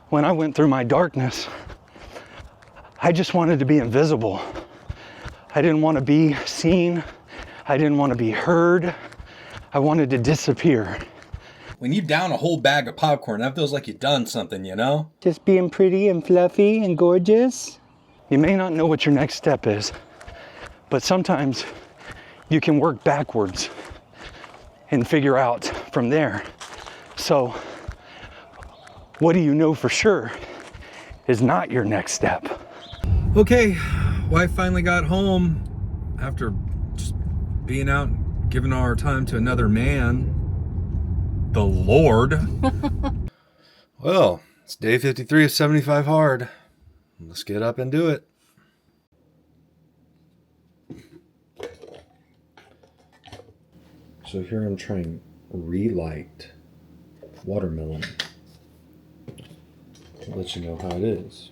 When I went through my darkness, I just wanted to be invisible. I didn't want to be seen. I didn't want to be heard. I wanted to disappear. When you down a whole bag of popcorn, that feels like you've done something, you know? Just being pretty and fluffy and gorgeous. You may not know what your next step is, but sometimes you can work backwards and figure out from there. So, what do you know for sure is not your next step? Okay, wife finally got home after just being out and giving all our time to another man. The Lord. Well, it's day 53 of 75 hard. Let's get up and do it. So here I'm trying relight watermelon. I'll let you know how it is.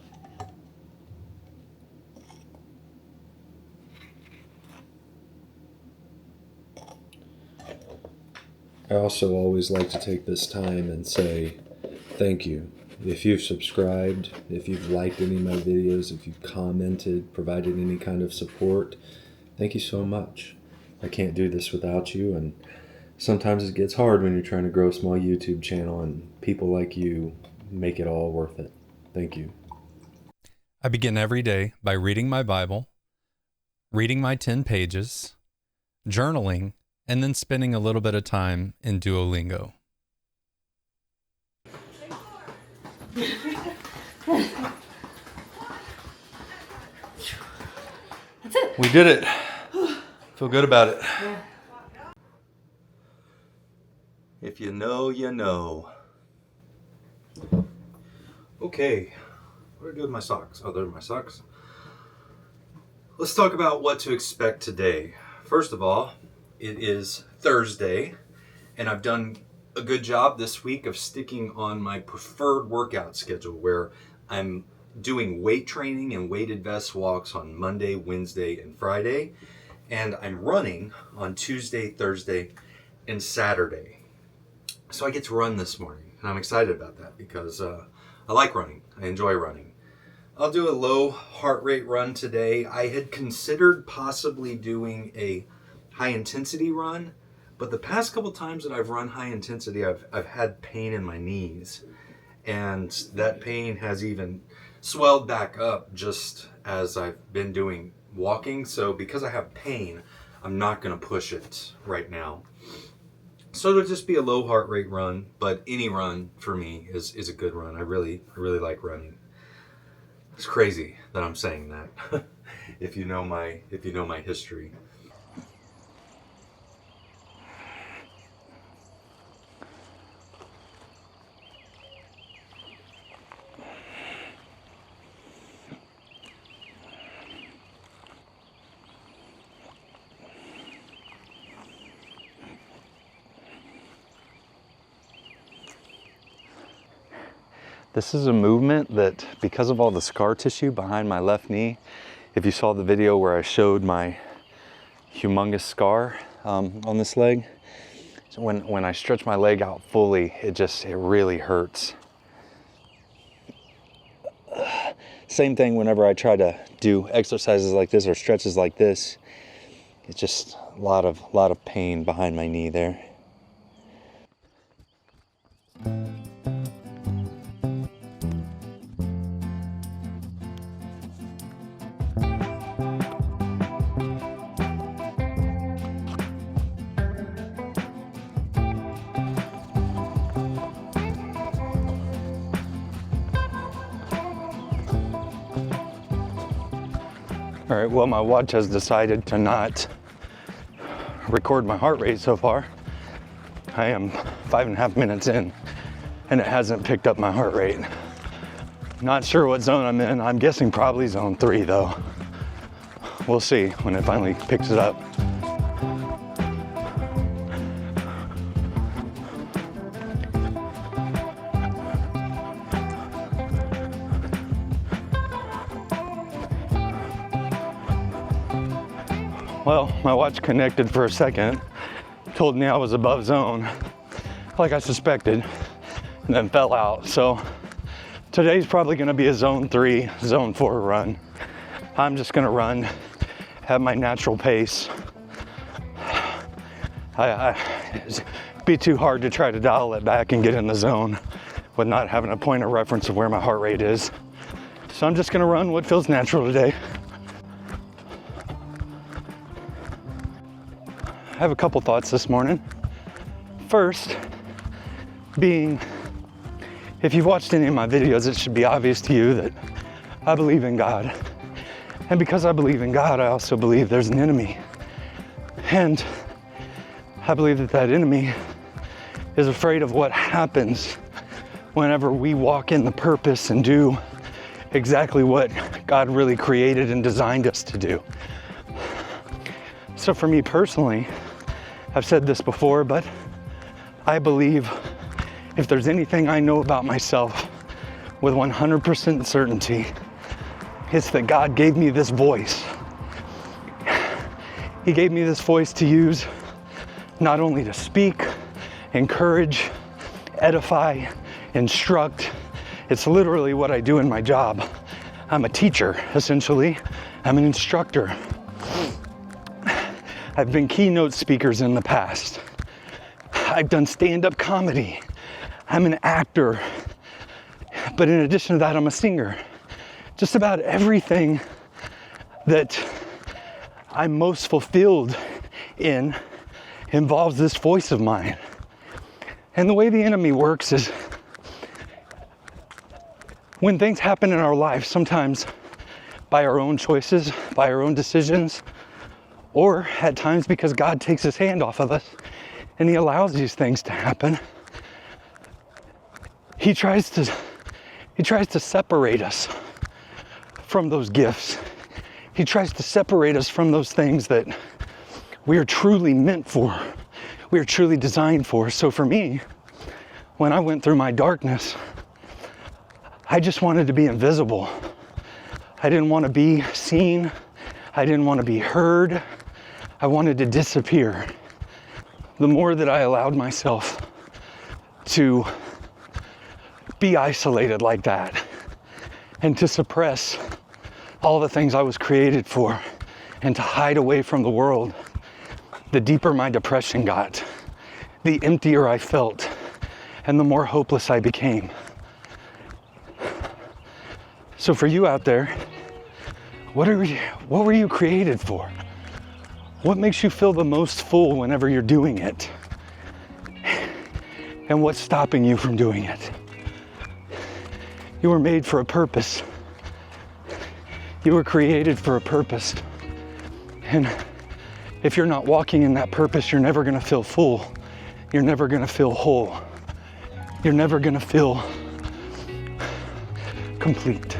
I also always like to take this time and say thank you. If you've subscribed, if you've liked any of my videos, if you've commented, provided any kind of support, thank you so much. I can't do this without you, and sometimes it gets hard when you're trying to grow a small YouTube channel, and people like you make it all worth it. Thank you. I begin every day by reading my Bible, reading my 10 pages, journaling, and then spending a little bit of time in Duolingo. That's it. We did it. Feel good about it. Yeah. If you know, you know. Okay, what do I do with my socks? Oh, they're my socks. Let's talk about what to expect today. First of all, it is Thursday, and I've done a good job this week of sticking on my preferred workout schedule where I'm doing weight training and weighted vest walks on Monday, Wednesday, and Friday, and I'm running on Tuesday, Thursday, and Saturday. So I get to run this morning, and I'm excited about that because I like running. I enjoy running. I'll do a low heart rate run today. I had considered possibly doing a high intensity run, but the past couple times that I've run high intensity, I've had pain in my knees, and that pain has even swelled back up just as I've been doing walking. So because I have pain, I'm not going to push it right now. So it'll just be a low heart rate run, but any run for me is a good run. I really like running. It's crazy that I'm saying that. if you know my history. This is a movement that, because of all the scar tissue behind my left knee, if you saw the video where I showed my humongous scar on this leg, so when I stretch my leg out fully, it really hurts. Same thing whenever I try to do exercises like this or stretches like this. It's just a lot of pain behind my knee there. All right, well, my watch has decided to not record my heart rate so far. I am 5.5 minutes in, and it hasn't picked up my heart rate. Not sure what zone I'm in. I'm guessing probably zone 3, though. We'll see when it finally picks it up. Well, my watch connected for a second, told me I was above zone, like I suspected, and then fell out. So today's probably gonna be a zone 3, zone 4 run. I'm just gonna run at my natural pace. It'd be too hard to try to dial it back and get in the zone with not having a point of reference of where my heart rate is. So I'm just gonna run what feels natural today. I have a couple thoughts this morning. First, being, if you've watched any of my videos, it should be obvious to you that I believe in God. And because I believe in God, I also believe there's an enemy. And I believe that that enemy is afraid of what happens whenever we walk in the purpose and do exactly what God really created and designed us to do. So for me personally, I've said this before, but I believe if there's anything I know about myself with 100% certainty, it's that God gave me this voice. He gave me this voice to use not only to speak, encourage, edify, instruct. It's literally what I do in my job. I'm a teacher, essentially. I'm an instructor. I've been keynote speakers in the past. I've done stand-up comedy. I'm an actor. But in addition to that, I'm a singer. Just about everything that I'm most fulfilled in involves this voice of mine. And the way the enemy works is when things happen in our life, sometimes by our own choices, by our own decisions, or at times because God takes his hand off of us and he allows these things to happen, he tries to separate us from those gifts. He tries to separate us from those things that we are truly meant for, we are truly designed for. So for me, when I went through my darkness, I just wanted to be invisible. I didn't want to be seen. I didn't want to be heard. I wanted to disappear. The more that I allowed myself to be isolated like that and to suppress all the things I was created for and to hide away from the world, the deeper my depression got, the emptier I felt, and the more hopeless I became. So for you out there, what were you created for? What makes you feel the most full whenever you're doing it? And what's stopping you from doing it? You were made for a purpose. You were created for a purpose. And if you're not walking in that purpose, you're never gonna feel full. You're never gonna feel whole. You're never gonna feel complete.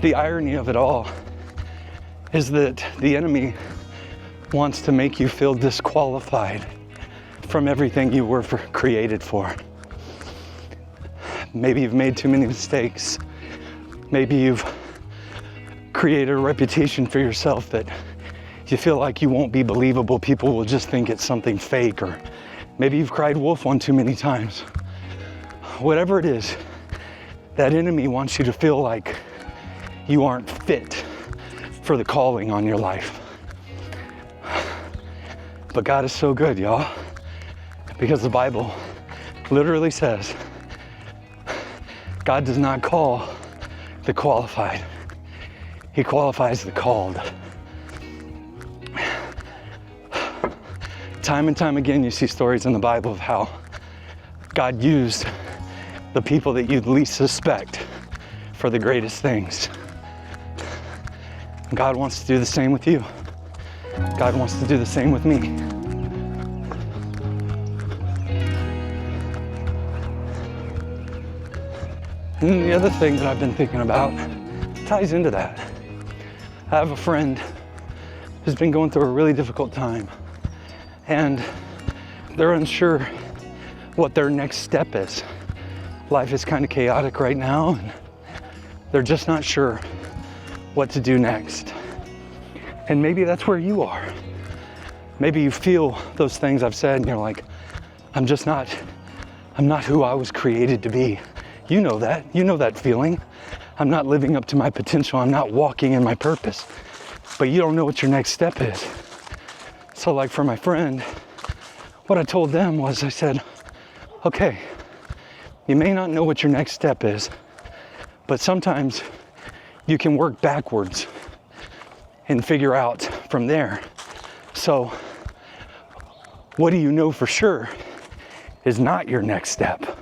The irony of it all is that the enemy wants to make you feel disqualified from everything you were created for. Maybe you've made too many mistakes. Maybe you've created a reputation for yourself that you feel like you won't be believable. People will just think it's something fake, or maybe you've cried wolf one too many times. Whatever it is, that enemy wants you to feel like you aren't fit for the calling on your life. But God is so good, y'all, because the Bible literally says God does not call the qualified. He qualifies the called. Time and time again, you see stories in the Bible of how God used the people that you'd least suspect for the greatest things. God wants to do the same with you. God wants to do the same with me. And the other thing that I've been thinking about ties into that. I have a friend who's been going through a really difficult time. And they're unsure what their next step is. Life is kind of chaotic right now, and they're just not sure what to do next. And maybe that's where you are. Maybe you feel those things I've said and you're like, I'm not who I was created to be. You know that feeling. I'm not living up to my potential. I'm not walking in my purpose. But you don't know what your next step is. So like for my friend, what I told them was I said, okay, you may not know what your next step is, but sometimes you can work backwards and figure out from there. So what do you know for sure is not your next step?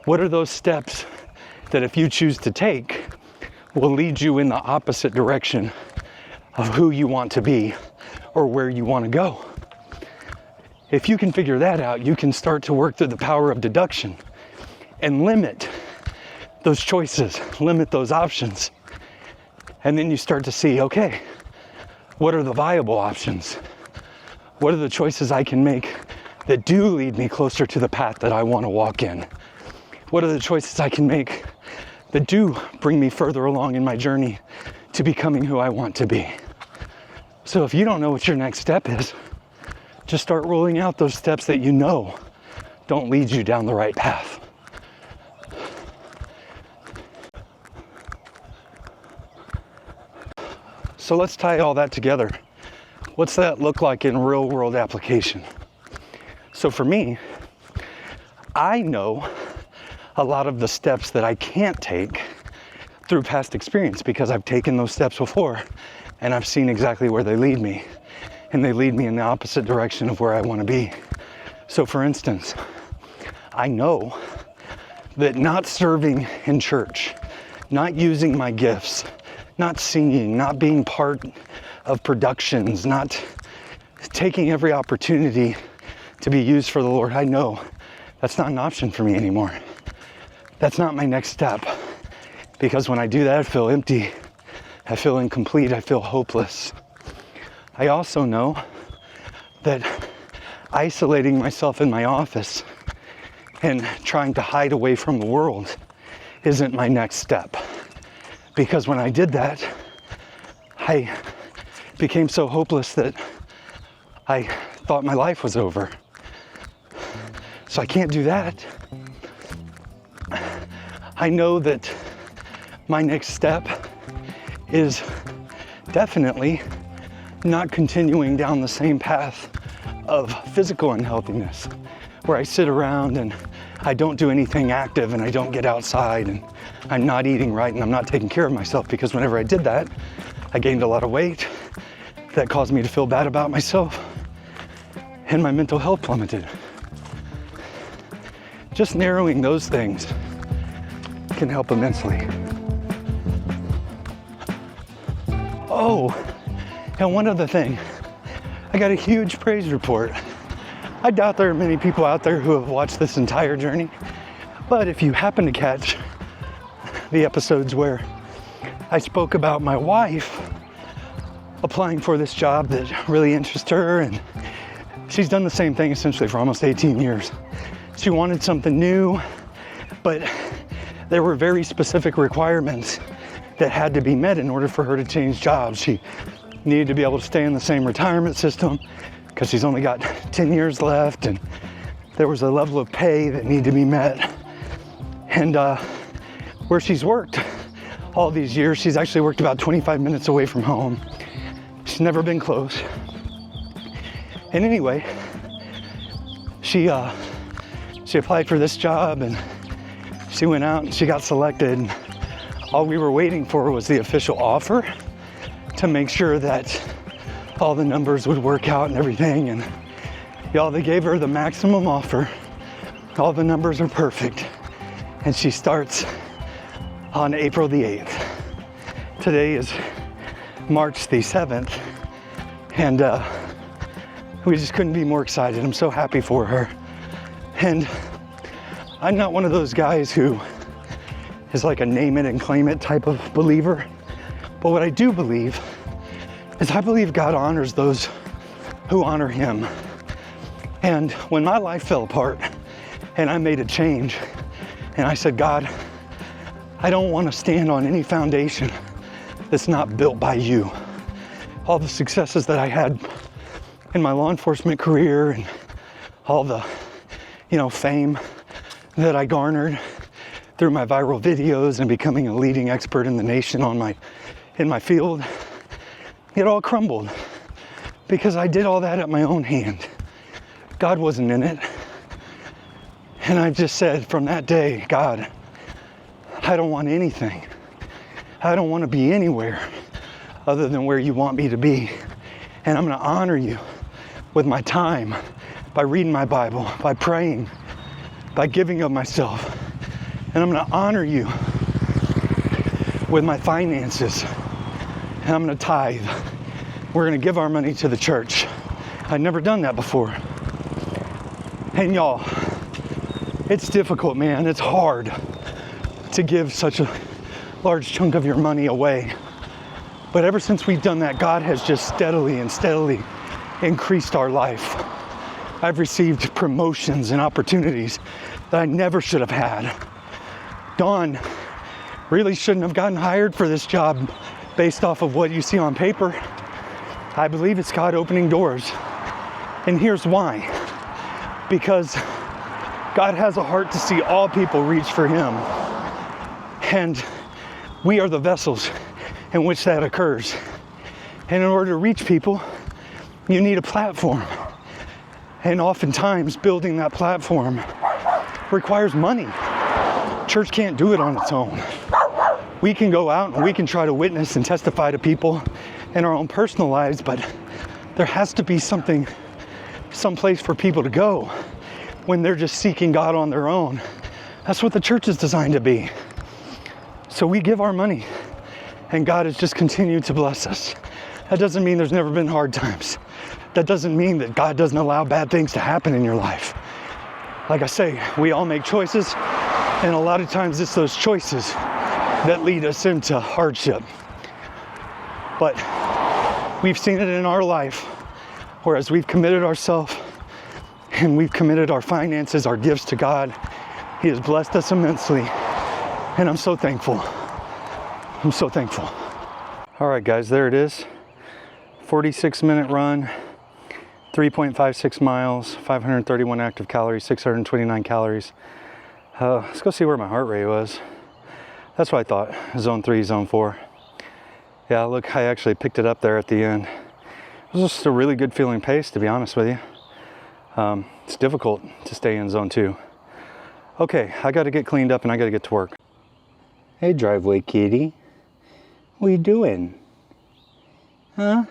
What are those steps that if you choose to take will lead you in the opposite direction of who you want to be or where you want to go? If you can figure that out, you can start to work through the power of deduction and limit those choices, limit those options. And then you start to see, okay, what are the viable options? What are the choices I can make that do lead me closer to the path that I want to walk in? What are the choices I can make that do bring me further along in my journey to becoming who I want to be? So if you don't know what your next step is, just start rolling out those steps that you know don't lead you down the right path. So let's tie all that together. What's that look like in real world application? So for me, I know a lot of the steps that I can't take through past experience because I've taken those steps before and I've seen exactly where they lead me, and they lead me in the opposite direction of where I want to be. So for instance, I know that not serving in church, not using my gifts, not singing, not being part of productions, not taking every opportunity to be used for the Lord, I know that's not an option for me anymore. That's not my next step. Because when I do that, I feel empty. I feel incomplete. I feel hopeless. I also know that isolating myself in my office and trying to hide away from the world isn't my next step. Because when I did that, I became so hopeless that I thought my life was over. So I can't do that. I know that my next step is definitely not continuing down the same path of physical unhealthiness, where I sit around and I don't do anything active and I don't get outside and I'm not eating right and I'm not taking care of myself, because whenever I did that, I gained a lot of weight that caused me to feel bad about myself and my mental health plummeted. Just narrowing those things can help immensely. Oh, and one other thing, I got a huge praise report. I doubt there are many people out there who have watched this entire journey, but if you happen to catch the episodes where I spoke about my wife applying for this job that really interests her, and she's done the same thing essentially for almost 18 years. She wanted something new, but there were very specific requirements that had to be met in order for her to change jobs. She needed to be able to stay in the same retirement system because she's only got 10 years left, and there was a level of pay that needed to be met. And where she's worked all these years, she's actually worked about 25 minutes away from home. She's never been close. And anyway, she applied for this job and she went out and she got selected. And all we were waiting for was the official offer to make sure that all the numbers would work out and everything. And y'all, they gave her the maximum offer. All the numbers are perfect. And she starts on April the 8th. Today is March the 7th. And we just couldn't be more excited. I'm so happy for her. And I'm not one of those guys who is like a name it and claim it type of believer. But what I do believe is I believe God honors those who honor him. And when my life fell apart and I made a change and I said, God, I don't want to stand on any foundation that's not built by you. All the successes that I had in my law enforcement career and all the, fame that I garnered through my viral videos and becoming a leading expert in the nation in my field, it all crumbled because I did all that at my own hand. God wasn't in it. And I just said from that day, God, I don't want anything. I don't want to be anywhere other than where you want me to be. And I'm going to honor you with my time, by reading my Bible, by praying, by giving of myself. And I'm going to honor you with my finances. And I'm going to tithe. We're going to give our money to the church. I'd never done that before. And y'all, it's difficult, man. It's hard to give such a large chunk of your money away. But ever since we've done that, God has just steadily increased our life. I've received promotions and opportunities that I never should have had. Dawn really shouldn't have gotten hired for this job based off of what you see on paper. I believe it's God opening doors. And here's why. Because God has a heart to see all people reach for Him. And we are the vessels in which that occurs. And in order to reach people, you need a platform. And oftentimes building that platform requires money. Church can't do it on its own. We can go out and we can try to witness and testify to people in our own personal lives, but there has to be some place for people to go when they're just seeking God on their own. That's what the church is designed to be. So we give our money, and God has just continued to bless us. That doesn't mean there's never been hard times. That doesn't mean that God doesn't allow bad things to happen in your life. Like I say, we all make choices, and a lot of times it's those choices that lead us into hardship. But we've seen it in our life, whereas we've committed ourselves and we've committed our finances, our gifts to God. He has blessed us immensely, and I'm so thankful. I'm so thankful. All right, guys, there it is. 46-minute run, 3.56 miles, 531 active calories, 629 calories. Let's go see where my heart rate was. That's what I thought, zone 3, zone 4. Yeah, look, I actually picked it up there at the end. It was just a really good feeling pace, to be honest with you. It's difficult to stay in zone 2. Okay, I got to get cleaned up and I got to get to work. Hey, driveway kitty. What you doing? Huh?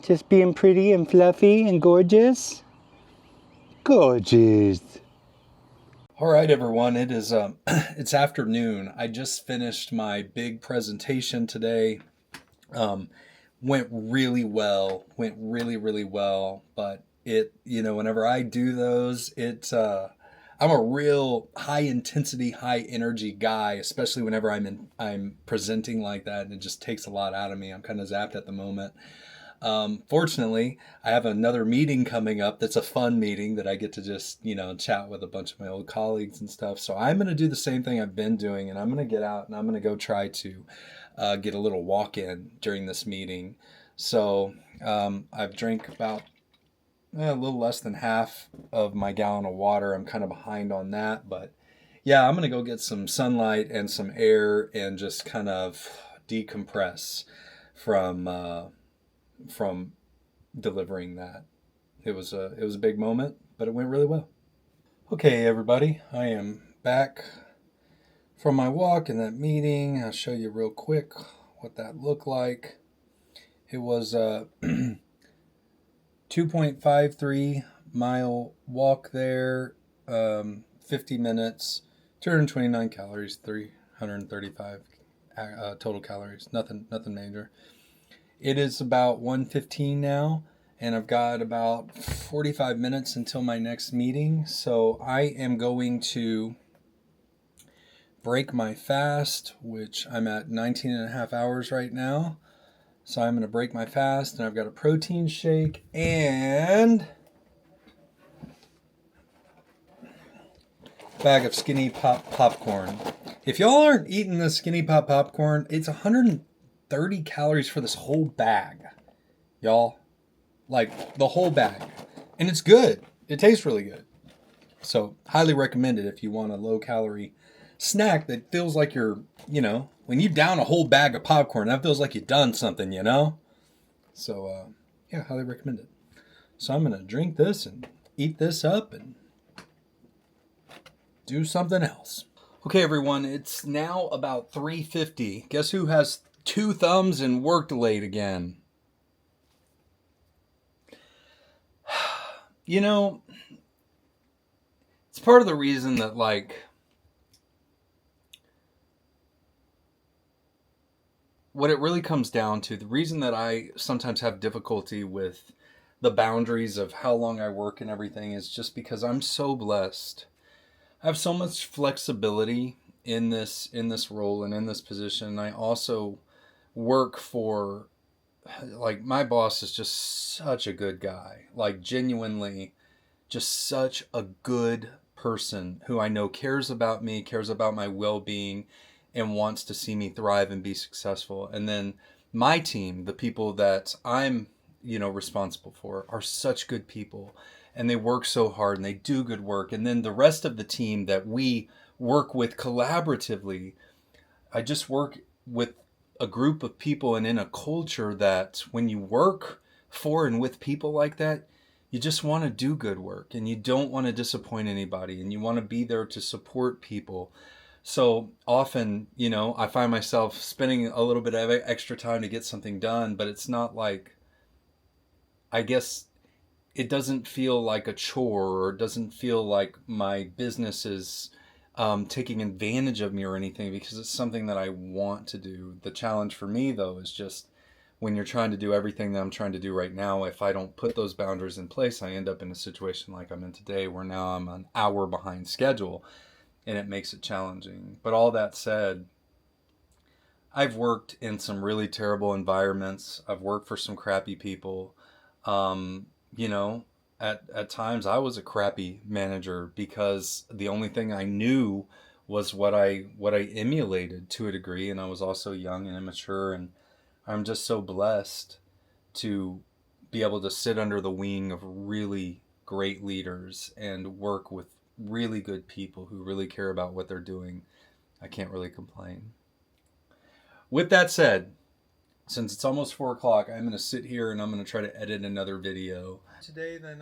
Just being pretty and fluffy and gorgeous? Gorgeous. All right, everyone. It is it's afternoon. I just finished my big presentation today. Went really well. Went really well. But whenever I do those, I'm a real high intensity, high energy guy, especially whenever I'm presenting like that, and it just takes a lot out of me. I'm kind of zapped at the moment. Fortunately, I have another meeting coming up that's a fun meeting that I get to just, chat with a bunch of my old colleagues and stuff. So I'm going to do the same thing I've been doing, and I'm going to get out and I'm going to go try to get a little walk in during this meeting. So I've drank about a little less than half of my gallon of water. I'm kind of behind on that, but yeah, I'm going to go get some sunlight and some air and just kind of decompress from delivering that. It was a big moment, but it went really well. Okay, everybody, I am back from my walk and that meeting. I'll show you real quick what that looked like. It was a 2.53 mile walk there, 50 minutes, 229 calories, 335 total calories, nothing major. It is about 1:15 now, and I've got about 45 minutes until my next meeting. So I am going to break my fast, which I'm at 19 and a half hours right now. So I'm going to break my fast, and I've got a protein shake and bag of Skinny Pop popcorn. If y'all aren't eating the Skinny Pop popcorn, it's 130 calories for this whole bag. Y'all. Like, the whole bag. And it's good. It tastes really good. So, highly recommend it if you want a low-calorie snack that feels like you're, when you down a whole bag of popcorn, that feels like you've done something, So, yeah, highly recommend it. So I'm going to drink this and eat this up and do something else. Okay, everyone, it's now about 3:50. Guess who has 2 thumbs and worked late again? It's part of the reason that, what it really comes down to, the reason that I sometimes have difficulty with the boundaries of how long I work and everything is just because I'm so blessed. I have so much flexibility in this role and in this position. I also work for, my boss is just such a good guy. Genuinely, just such a good person who I know cares about me, cares about my well-being, and wants to see me thrive and be successful. And then my team, the people that I'm responsible for, are such good people, and they work so hard and they do good work. And then the rest of the team that we work with collaboratively, I just work with a group of people and in a culture that when you work for and with people like that, you just want to do good work and you don't want to disappoint anybody and you want to be there to support people. So often, I find myself spending a little bit of extra time to get something done, but it's not I guess it doesn't feel like a chore, or it doesn't feel like my business is taking advantage of me or anything, because it's something that I want to do. The challenge for me, though, is just when you're trying to do everything that I'm trying to do right now, if I don't put those boundaries in place, I end up in a situation like I'm in today, where now I'm an hour behind schedule, and it makes it challenging. But all that said, I've worked in some really terrible environments. I've worked for some crappy people. At times I was a crappy manager because the only thing I knew was what I emulated to a degree, and I was also young and immature, and I'm just so blessed to be able to sit under the wing of really great leaders and work with really good people who really care about what they're doing. I can't really complain. With that said, since it's almost 4 o'clock, I'm going to sit here and I'm going to try to edit another video today. Then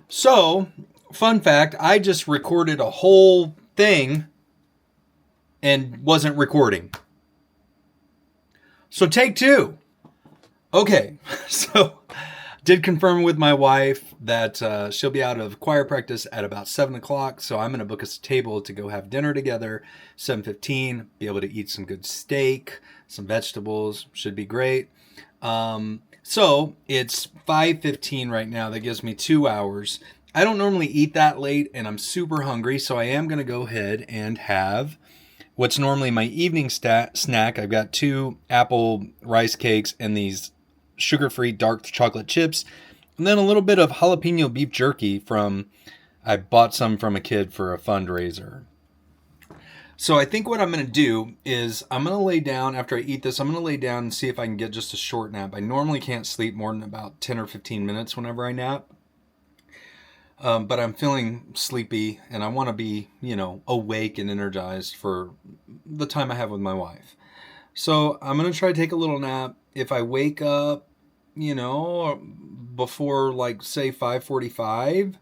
So, fun fact, I just recorded a whole thing and wasn't recording. So take 2. Okay, so did confirm with my wife that she'll be out of choir practice at about 7 o'clock. So I'm going to book us a table to go have dinner together. 7:15, be able to eat some good steak, some vegetables, should be great. So it's 5:15 right now. That gives me 2 hours. I don't normally eat that late and I'm super hungry. So I am going to go ahead and have what's normally my evening snack. I've got 2 apple rice cakes and these sugar-free dark chocolate chips, and then a little bit of jalapeno beef jerky I bought some from a kid for a fundraiser. So I think what I'm going to do is I'm going to lay down after I eat this. I'm going to lay down and see if I can get just a short nap. I normally can't sleep more than about 10 or 15 minutes whenever I nap. But I'm feeling sleepy and I want to be, awake and energized for the time I have with my wife. So I'm going to try to take a little nap. If I wake up, before say 5:45,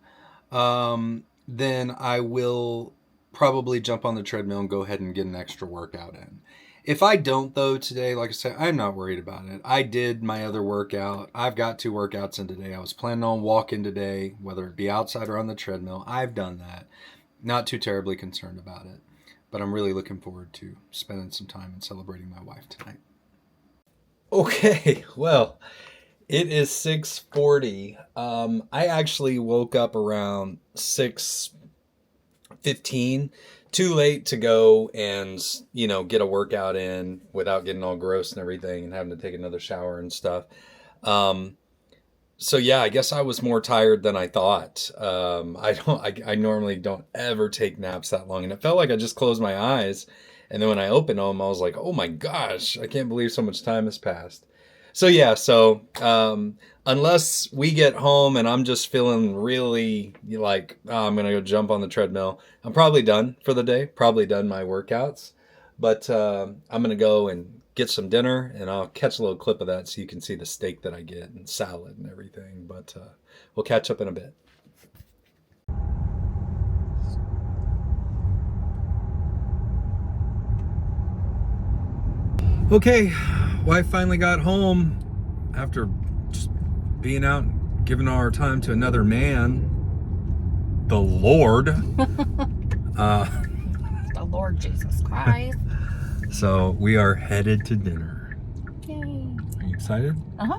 then I will probably jump on the treadmill and go ahead and get an extra workout in. If I don't, though, today, like I said, I'm not worried about it. I did my other workout. I've got 2 workouts in today. I was planning on walking today, whether it be outside or on the treadmill. I've done that. Not too terribly concerned about it. But I'm really looking forward to spending some time and celebrating my wife tonight. Okay, well, it is 6:40. I actually woke up around 6:15. Too late to go and, get a workout in without getting all gross and everything and having to take another shower and stuff. So yeah, I guess I was more tired than I thought. I normally don't ever take naps that long, and it felt like I just closed my eyes, and then when I opened them, I was like, oh my gosh, I can't believe so much time has passed. So yeah, unless we get home and I'm just feeling really like, oh, I'm gonna go jump on the treadmill, I'm probably done for the day, probably done my workouts. But I'm gonna go and get some dinner, and I'll catch a little clip of that so you can see the steak that I get and salad and everything. But we'll catch up in a bit. Okay, wife finally got home after just being out and giving our time to another man, the Lord. The Lord Jesus Christ. So we are headed to dinner. Yay. Are you excited? Uh-huh.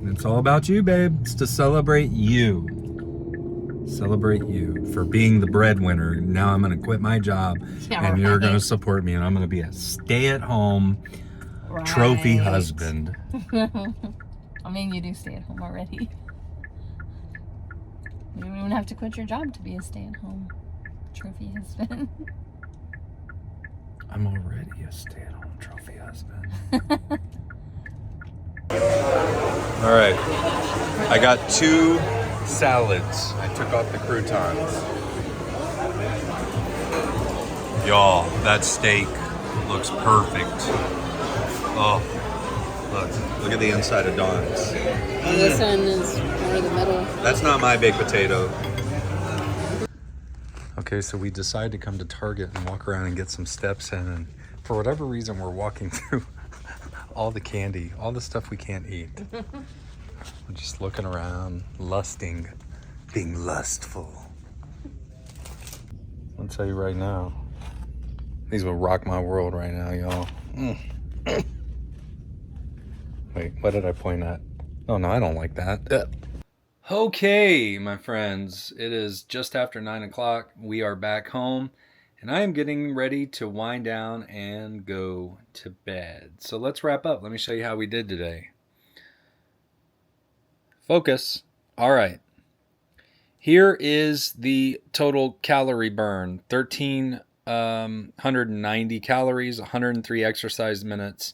It's all about you, babe. It's to celebrate you. Celebrate you for being the breadwinner. Now I'm going to quit my job, and you're going to support me, and I'm going to be a stay-at-home trophy husband. I mean, you do stay at home already. You don't even have to quit your job to be a stay-at-home trophy husband. I'm already a stay-at-home trophy husband. All right, I got 2 salads. I took off the croutons. Y'all, that steak looks perfect. Oh, look at the inside of Dawn's. This one is more the middle. That's not my baked potato. Okay, so we decided to come to Target and walk around and get some steps in, and for whatever reason we're walking through all the candy, all the stuff we can't eat. We're just looking around, lusting, being lustful. I'll tell you right now, these will rock my world right now, y'all. Wait, what did I point at? Oh no, I don't like that. Okay, my friends, it is just after 9 o'clock. We are back home, and I am getting ready to wind down and go to bed. So let's wrap up. Let me show you how we did today. Focus. All right. Here is the total calorie burn. 1,390 calories, 103 exercise minutes,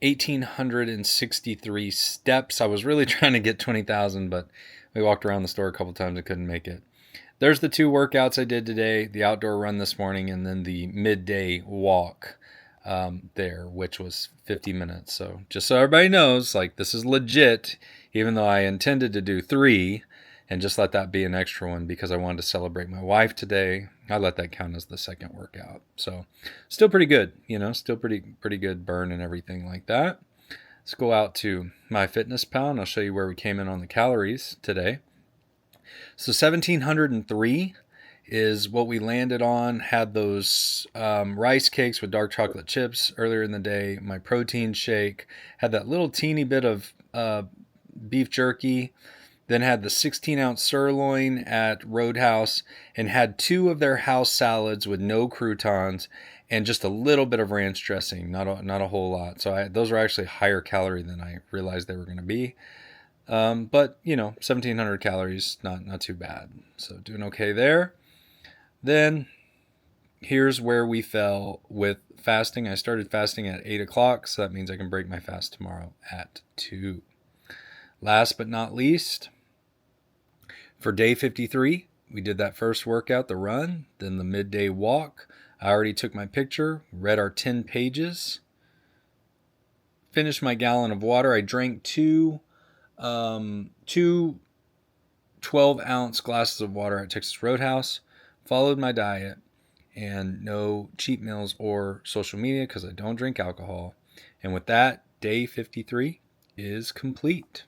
1,863 steps. I was really trying to get 20,000, but we walked around the store a couple times and couldn't make it. There's the 2 workouts I did today, the outdoor run this morning and then the midday walk there, which was 50 minutes. So just so everybody knows, like, this is legit, even though I intended to do 3 and just let that be an extra one because I wanted to celebrate my wife today. I let that count as the second workout. So still pretty good, still pretty good burn and everything like that. Let's go out to MyFitnessPal and I'll show you where we came in on the calories today. So 1,703 is what we landed on. Had those rice cakes with dark chocolate chips earlier in the day. My protein shake. Had that little teeny bit of beef jerky. Then had the 16-ounce sirloin at Roadhouse and had 2 of their house salads with no croutons and just a little bit of ranch dressing, not a whole lot. So those are actually higher calorie than I realized they were going to be. But 1,700 calories, not too bad. So doing okay there. Then here's where we fell with fasting. I started fasting at 8 o'clock, so that means I can break my fast tomorrow at 2. Last but not least, for day 53, we did that first workout, the run, then the midday walk. I already took my picture, read our 10 pages, finished my gallon of water. I drank 2 12-ounce glasses of water at Texas Roadhouse, followed my diet, and no cheat meals or social media because I don't drink alcohol. And with that, day 53 is complete.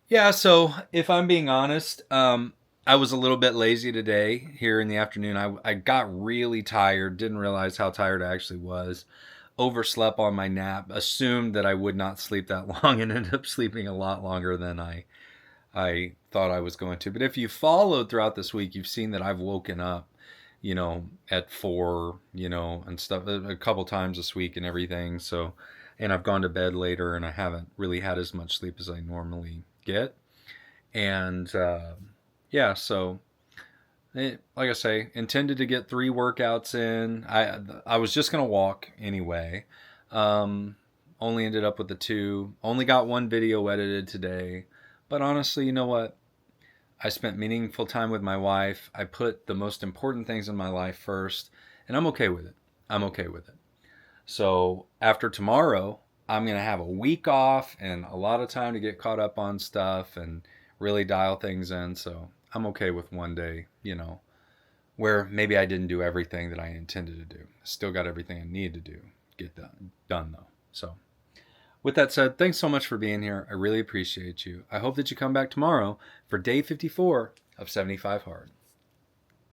Yeah, so if I'm being honest, I was a little bit lazy today here in the afternoon. I got really tired, didn't realize how tired I actually was. Overslept on my nap, assumed that I would not sleep that long and ended up sleeping a lot longer than I thought I was going to. But if you followed throughout this week, you've seen that I've woken up, at 4, and stuff a couple times this week and everything. So and I've gone to bed later, and I haven't really had as much sleep as I normally get. And yeah, so like I say, intended to get 3 workouts in. I was just gonna walk anyway. Only ended up with the 2. Only got 1 video edited today. But honestly, you know what? I spent meaningful time with my wife. I put the most important things in my life first, and I'm okay with it. I'm okay with it. So after tomorrow, I'm going to have a week off and a lot of time to get caught up on stuff and really dial things in. So I'm okay with one day, where maybe I didn't do everything that I intended to do. Still got everything I need to do, get done though. So with that said, thanks so much for being here. I really appreciate you. I hope that you come back tomorrow for day 54 of 75 Hard.